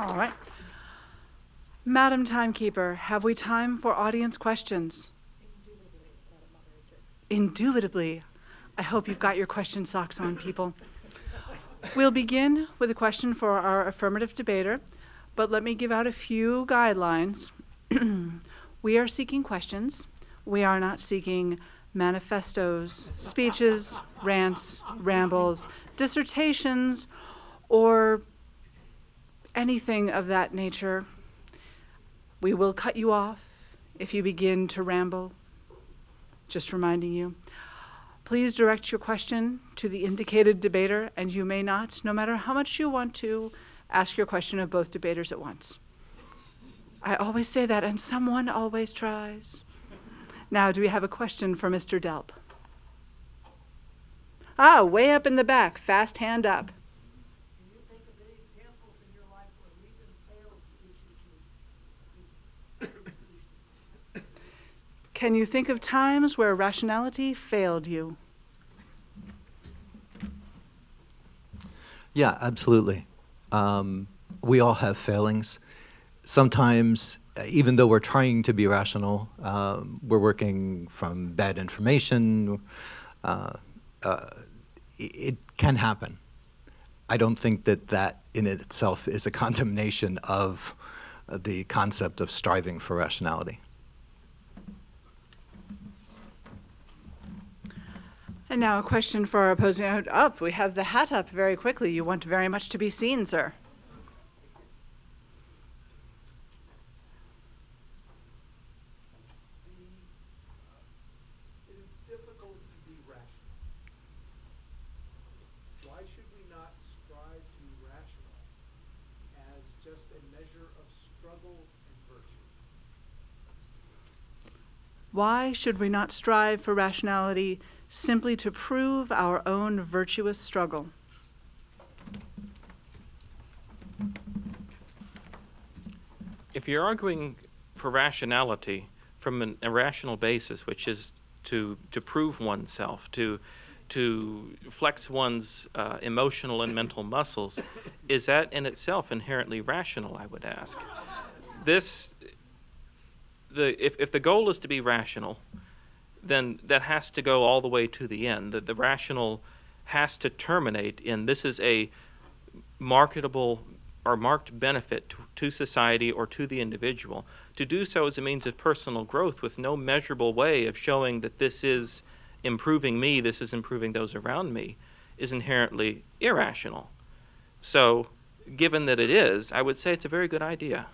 All right. Madam Timekeeper, have we time for audience questions? Indubitably. I hope you've got your question socks on, people. We'll begin with a question for our affirmative debater, but let me give out a few guidelines. We are seeking questions. We are not seeking manifestos, speeches, rants, rambles, dissertations, or anything of that nature. We will cut you off if you begin to ramble. Just reminding you. Please direct your question to the indicated debater, and you may not, no matter how much you want to, ask your question of both debaters at once. I always say that, and someone always tries. Now, do we have a question for Mr. Delp? Ah, way up in the back, fast hand up. Can you think of any examples in your life where reason failed to issue? Can you think of times where rationality failed you? Yeah, absolutely. We all have failings. Sometimes, even though we're trying to be rational, we're working from bad information. It can happen. I don't think that in itself is a condemnation of the concept of striving for rationality. And now a question for our opposing. Up, we have the hat up very quickly. You want very much to be seen, sir. It is difficult to be rational. Why should we not strive to be rational as just a measure of struggle and virtue? Why should we not strive for rationality simply to prove our own virtuous struggle? If you're arguing for rationality from an irrational basis, which is to prove oneself, to flex one's emotional and mental muscles, is that in itself inherently rational, I would ask? If the goal is to be rational, then that has to go all the way to the end. The rational has to terminate in this is a marketable or marked benefit to society or to the individual. To do so as a means of personal growth with no measurable way of showing that this is improving me, this is improving those around me, is inherently irrational. So, given that it is, I would say it's a very good idea.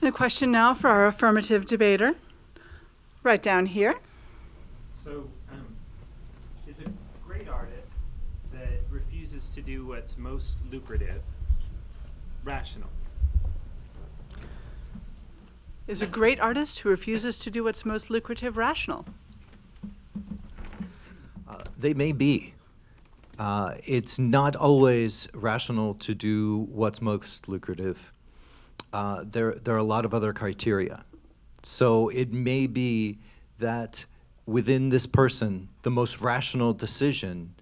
And a question now for our affirmative debater. Right down here. So, is a great artist that refuses to do what's most lucrative rational? Is a great artist who refuses to do what's most lucrative rational? They may be. It's not always rational to do what's most lucrative. There are a lot of other criteria. So it may be that within this person, the most rational decision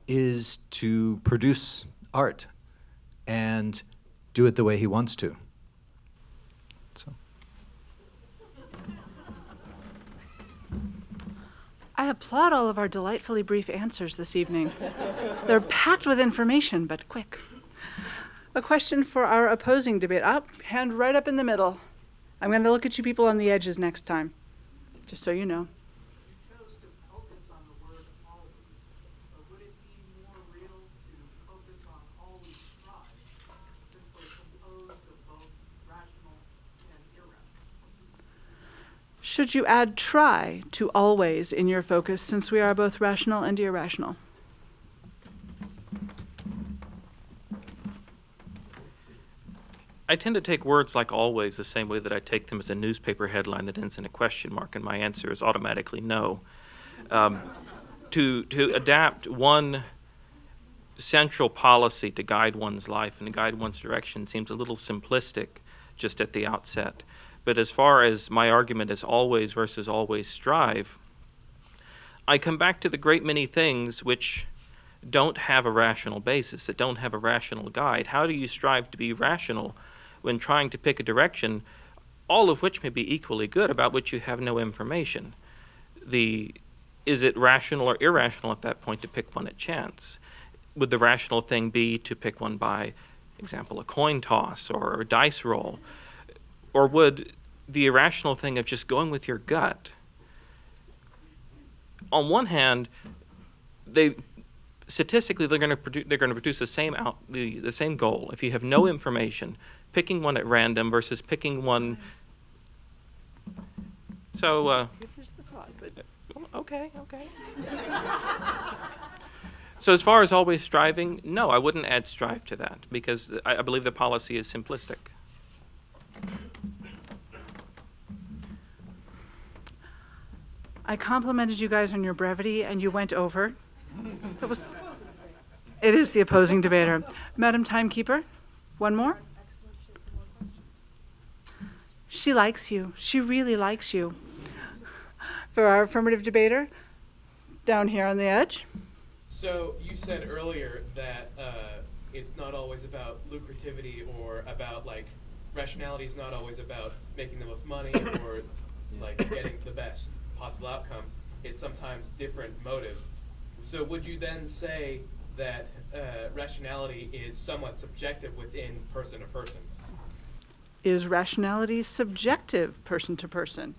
is to produce art and do it the way he wants to. So. I applaud all of our delightfully brief answers this evening. They're packed with information, but quick. A question for our opposing debate. Hand right up in the middle. I'm going to look at you people on the edges next time, just so you know. You chose to focus on the word always, but would it be more real to focus on always strive, since we're composed of both rational and irrational? Should you add try to always in your focus, since we are both rational and irrational? I tend to take words like always the same way that I take them as a newspaper headline that ends in a question mark, and my answer is automatically no. To adapt one central policy to guide one's life and to guide one's direction seems a little simplistic just at the outset. But as far as my argument is always versus always strive, I come back to the great many things which don't have a rational basis, that don't have a rational guide. How do you strive to be rational when trying to pick a direction, all of which may be equally good, about which you have no information? Is it rational or irrational at that point to pick one at chance? Would the rational thing be to pick one by example, a coin toss or a dice roll? Or would the irrational thing of just going with your gut? On one hand, statistically they're going to produce the same goal. If you have no information, picking one at random versus picking one. So Here's the thought, but okay. So as far as always striving, no, I wouldn't add strive to that, because I believe the policy is simplistic. I complimented you guys on your brevity, and you went over. It is the opposing debater. Madam Timekeeper, one more? She likes you. She really likes you. For our affirmative debater, down here on the edge. So you said earlier that it's not always about lucrativity, or about like rationality is not always about making the most money or like getting the best possible outcomes. It's sometimes different motives. So would you then say that rationality is somewhat subjective within person to person? Is rationality subjective person to person?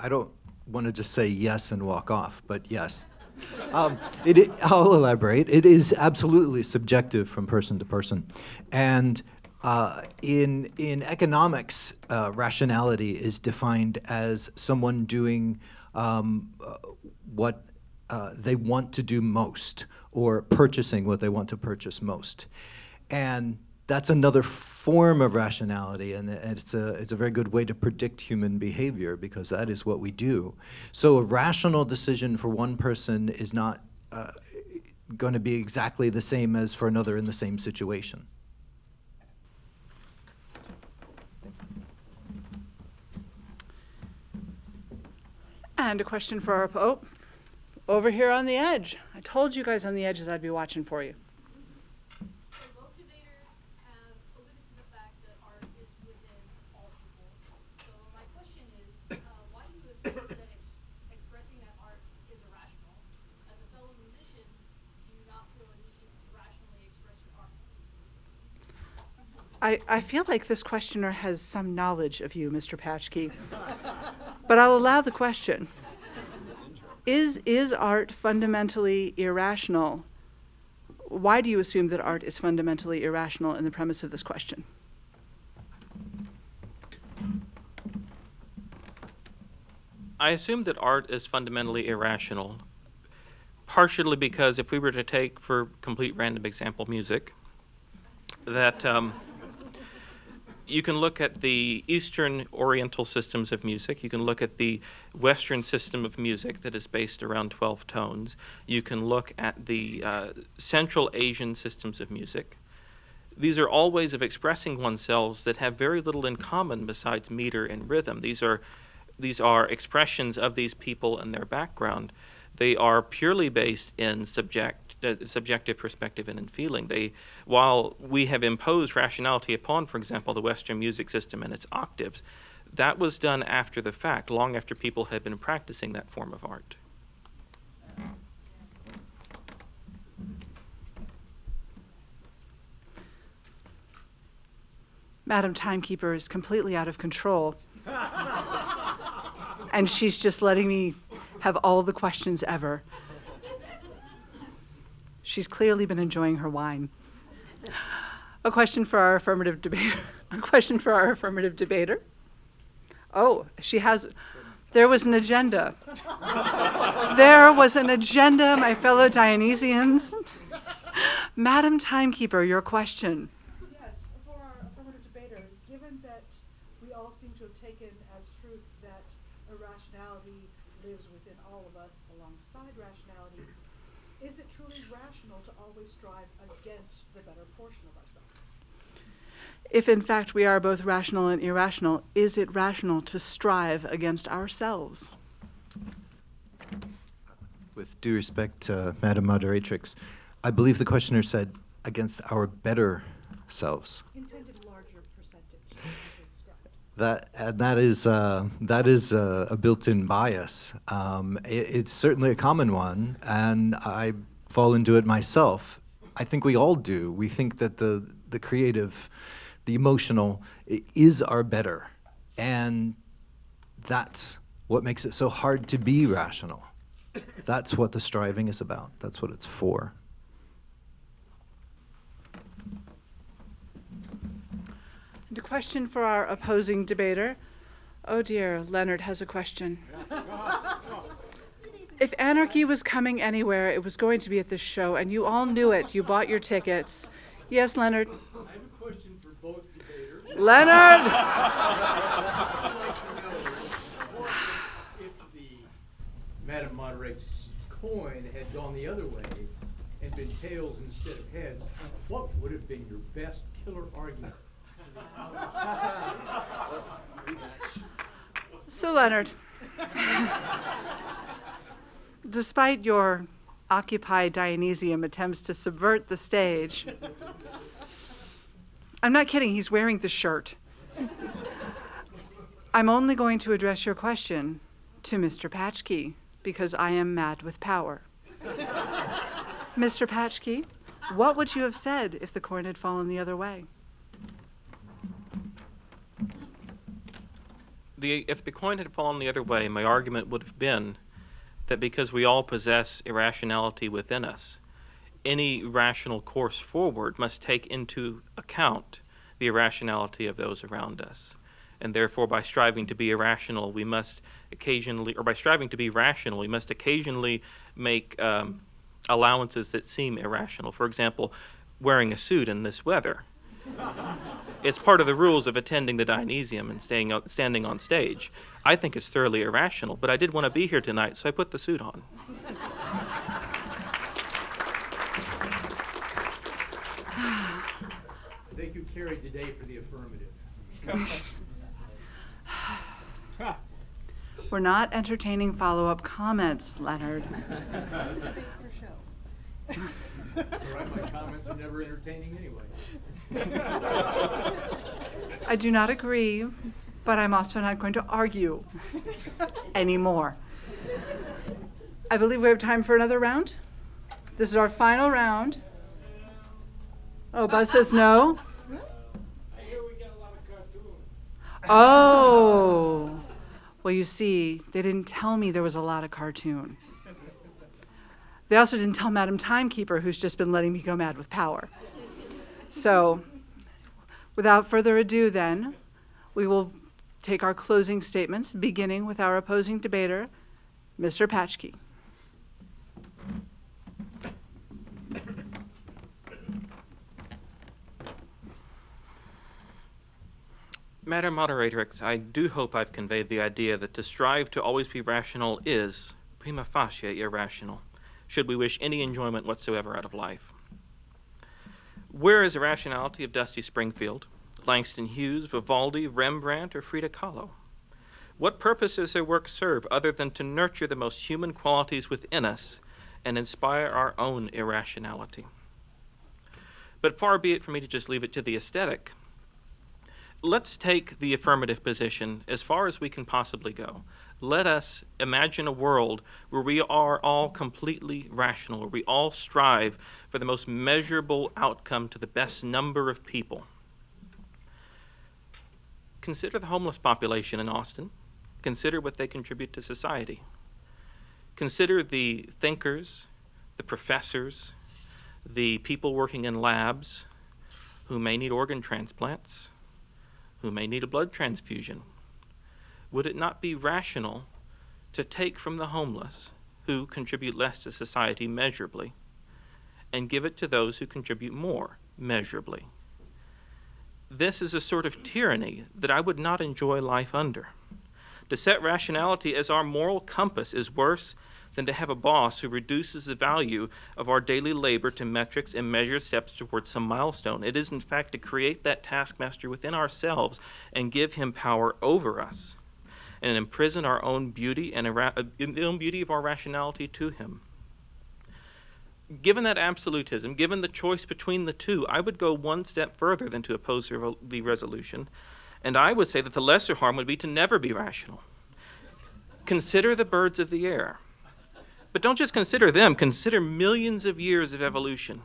I don't want to just say yes and walk off, but yes. I'll elaborate. It is absolutely subjective from person to person. And in economics, rationality is defined as someone doing what they want to do most, or purchasing what they want to purchase most. And that's another form of rationality, and it's a very good way to predict human behavior, because that is what we do. So a rational decision for one person is not going to be exactly the same as for another in the same situation. And a question for our over here on the edge. I told you guys on the edges I'd be watching for you. So both debaters have alluded to the fact that art is within all people. So my question is, why do you assume that expressing that art is irrational? As a fellow musician, do you not feel a need to rationally express your art? I feel like this questioner has some knowledge of you, Mr. Patchkey. But I'll allow the question. Is art fundamentally irrational? Why do you assume that art is fundamentally irrational in the premise of this question? I assume that art is fundamentally irrational, partially because if we were to take, for complete random example, music, that you can look at the Eastern Oriental systems of music. You can look at the Western system of music that is based around 12 tones. You can look at the Central Asian systems of music. These are all ways of expressing oneself that have very little in common besides meter and rhythm. These are expressions of these people and their background. They are purely based in subjective perspective and in feeling. While we have imposed rationality upon, for example, the Western music system and its octaves, that was done after the fact, long after people had been practicing that form of art. Madam Timekeeper is completely out of control. And she's just letting me have all the questions ever. She's clearly been enjoying her wine. A question for our affirmative debater. Oh, there was an agenda. There was an agenda, my fellow Dionysians. Madam Timekeeper, your question. Yes, for our affirmative debater, given that we all seem to have taken as truth that irrationality lives within all of us alongside rationality, is it truly rational to always strive against the better portion of ourselves? If in fact we are both rational and irrational, is it rational to strive against ourselves? With due respect to Madam Moderatrix, I believe the questioner said against our better selves. Intended larger percentage. That is a built-in bias. It's certainly a common one, and I fall into it myself. I think we all do. We think that the creative, the emotional, is our better, and that's what makes it so hard to be rational. That's what the striving is about. That's what it's for. And a question for our opposing debater. Oh dear, Leonard has a question. If anarchy was coming anywhere, it was going to be at this show, and you all knew it. You bought your tickets. Yes, Leonard? I have a question for both debaters. Leonard! If the Madam Moderator's coin had gone the other way and been tails instead of heads, what would have been your best killer argument? So, Leonard, despite your Occupy Dionysium attempts to subvert the stage, I'm not kidding, he's wearing the shirt. I'm only going to address your question to Mr. Patchkey, because I am mad with power. Mr. Patchkey, what would you have said if the coin had fallen the other way? If the coin had fallen the other way, my argument would have been that because we all possess irrationality within us, any rational course forward must take into account the irrationality of those around us. And therefore, by striving to be irrational, we must occasionally, or by striving to be rational, we must occasionally make allowances that seem irrational. For example, wearing a suit in this weather. It's part of the rules of attending the Dionysium and standing on stage. I think it's thoroughly irrational, but I did want to be here tonight, so I put the suit on. I think you carried the day for the affirmative. We're not entertaining follow-up comments, Leonard. All right, my comments are never entertaining anyway. I do not agree, but I'm also not going to argue anymore. I believe we have time for another round. This is our final round. Oh, Buzz says no. I hear we got a lot of cartoons. Oh. Well, you see, they didn't tell me there was a lot of cartoon. They also didn't tell Madam Timekeeper, who's just been letting me go mad with power. So, without further ado then, we will take our closing statements, beginning with our opposing debater, Mr. Patchkey. Madam Moderatrix, I do hope I've conveyed the idea that to strive to always be rational is prima facie irrational, should we wish any enjoyment whatsoever out of life. Where is the rationality of Dusty Springfield, Langston Hughes, Vivaldi, Rembrandt, or Frida Kahlo? What purpose does their work serve other than to nurture the most human qualities within us and inspire our own irrationality? But far be it for me to just leave it to the aesthetic. Let's take the affirmative position as far as we can possibly go. Let us imagine a world where we are all completely rational, where we all strive for the most measurable outcome to the best number of people. Consider the homeless population in Austin. Consider what they contribute to society. Consider the thinkers, the professors, the people working in labs who may need organ transplants, who may need a blood transfusion. Would it not be rational to take from the homeless, who contribute less to society measurably, and give it to those who contribute more measurably? This is a sort of tyranny that I would not enjoy life under. To set rationality as our moral compass is worse than to have a boss who reduces the value of our daily labor to metrics and measured steps towards some milestone. It is, in fact, to create that taskmaster within ourselves and give him power over us, and imprison our own beauty and the own beauty of our rationality to him. given that absolutism, given the choice between the two, I would go one step further than to oppose the resolution, and I would say that the lesser harm would be to never be rational. Consider the birds of the air. But don't just consider them, consider millions of years of evolution.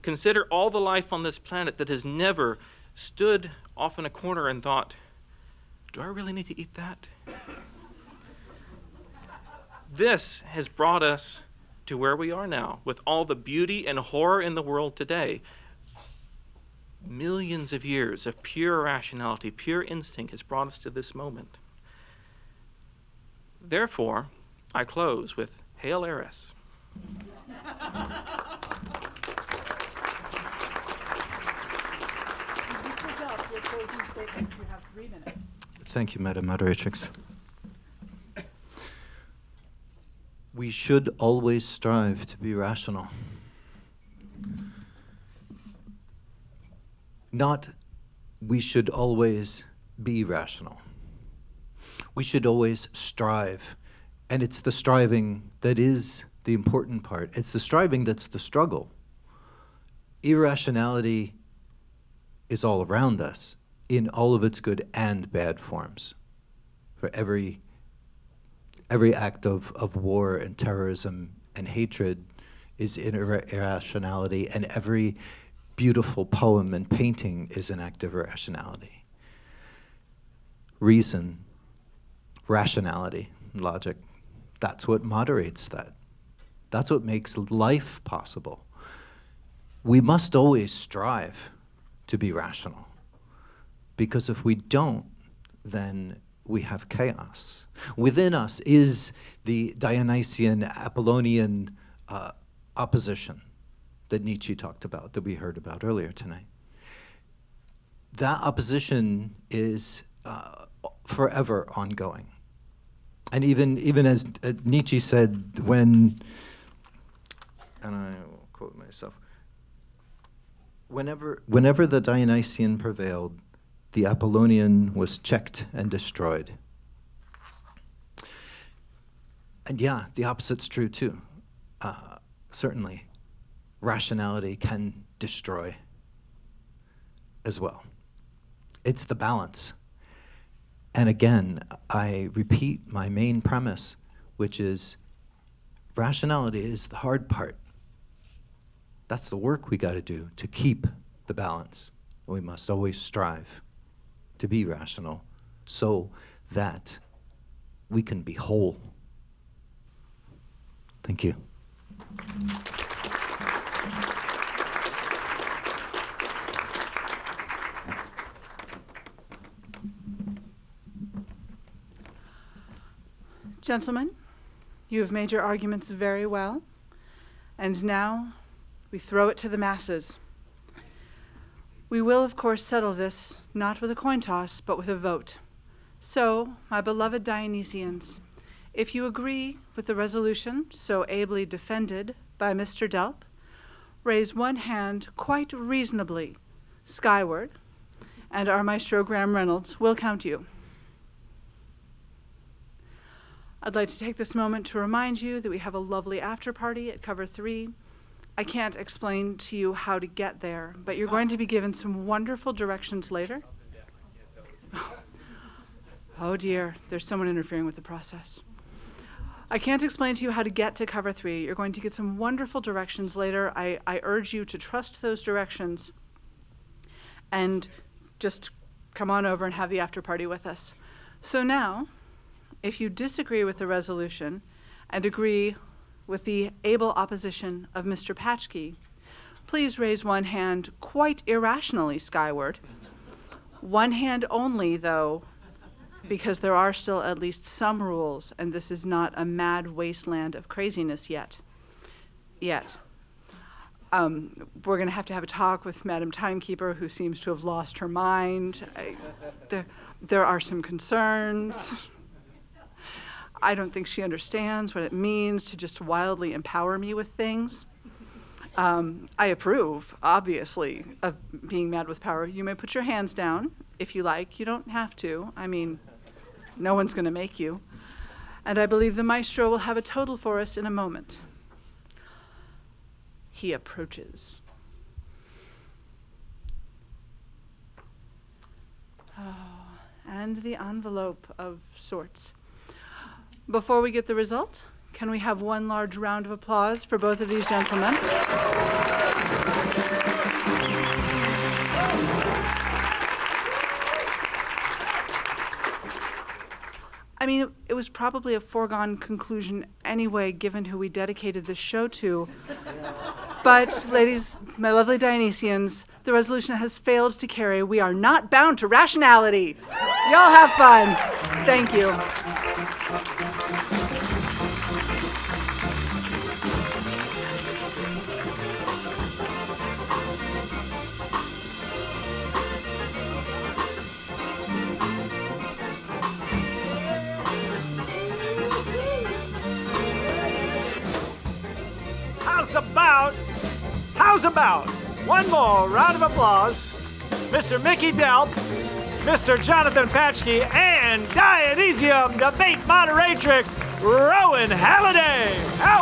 Consider all the life on this planet that has never stood off in a corner and thought, do I really need to eat that? This has brought us to where we are now, with all the beauty and horror in the world today. Millions of years of pure rationality, pure instinct has brought us to this moment. Therefore, I close with Hail Eris. Mr. Delp, your closing statement, you have 3 minutes. Thank you, Madam Moderatrix. We should always strive to be rational. Not we should always be rational. We should always strive. And it's the striving that is the important part. It's the striving that's the struggle. Irrationality is all around us in all of its good and bad forms. For every act of war and terrorism and hatred is irrationality, and every beautiful poem and painting is an act of irrationality. Reason, rationality, logic, that's what moderates that. That's what makes life possible. We must always strive to be rational, because if we don't, then we have chaos. Within us is the Dionysian, Apollonian opposition that Nietzsche talked about, that we heard about earlier tonight. That opposition is forever ongoing. And even as Nietzsche said when, and I will quote myself, whenever the Dionysian prevailed, the Apollonian was checked and destroyed. And yeah, the opposite's true too. Certainly, rationality can destroy as well. It's the balance. And again, I repeat my main premise, which is rationality is the hard part. That's the work we got to do to keep the balance. We must always strive to be rational so that we can be whole. Thank you. Gentlemen, you have made your arguments very well, and now we throw it to the masses. We will, of course, settle this not with a coin toss, but with a vote. So, my beloved Dionysians, if you agree with the resolution so ably defended by Mr. Delp, raise one hand quite reasonably skyward, and our maestro Graham Reynolds will count you. I'd like to take this moment to remind you that we have a lovely after party at Cover 3. I can't explain to you how to get there, but you're going to be given some wonderful directions later. Oh dear, there's someone interfering with the process. I can't explain to you how to get to Cover 3. You're going to get some wonderful directions later. I urge you to trust those directions and just come on over and have the after party with us. So now, if you disagree with the resolution and agree with the able opposition of Mr. Patchkey, please raise one hand quite irrationally skyward. One hand only, though, because there are still at least some rules, and this is not a mad wasteland of craziness yet. We're going to have a talk with Madam Timekeeper, who seems to have lost her mind. There are some concerns. I don't think she understands what it means to just wildly empower me with things. I approve, obviously, of being mad with power. You may put your hands down if you like. You don't have to. I mean, no one's going to make you. And I believe the maestro will have a total for us in a moment. he approaches. Oh, and the envelope of sorts. Before we get the result, can we have one large round of applause for both of these gentlemen? I mean, it was probably a foregone conclusion anyway, given who we dedicated this show to. But, ladies, my lovely Dionysians, the resolution has failed to carry. We are not bound to rationality. Y'all have fun. Thank you. How's about one more round of applause, Mr. Mickey Delp, Mr. Jonathan Patchke, and Dionysium debate moderatrix, Rowan Halliday. How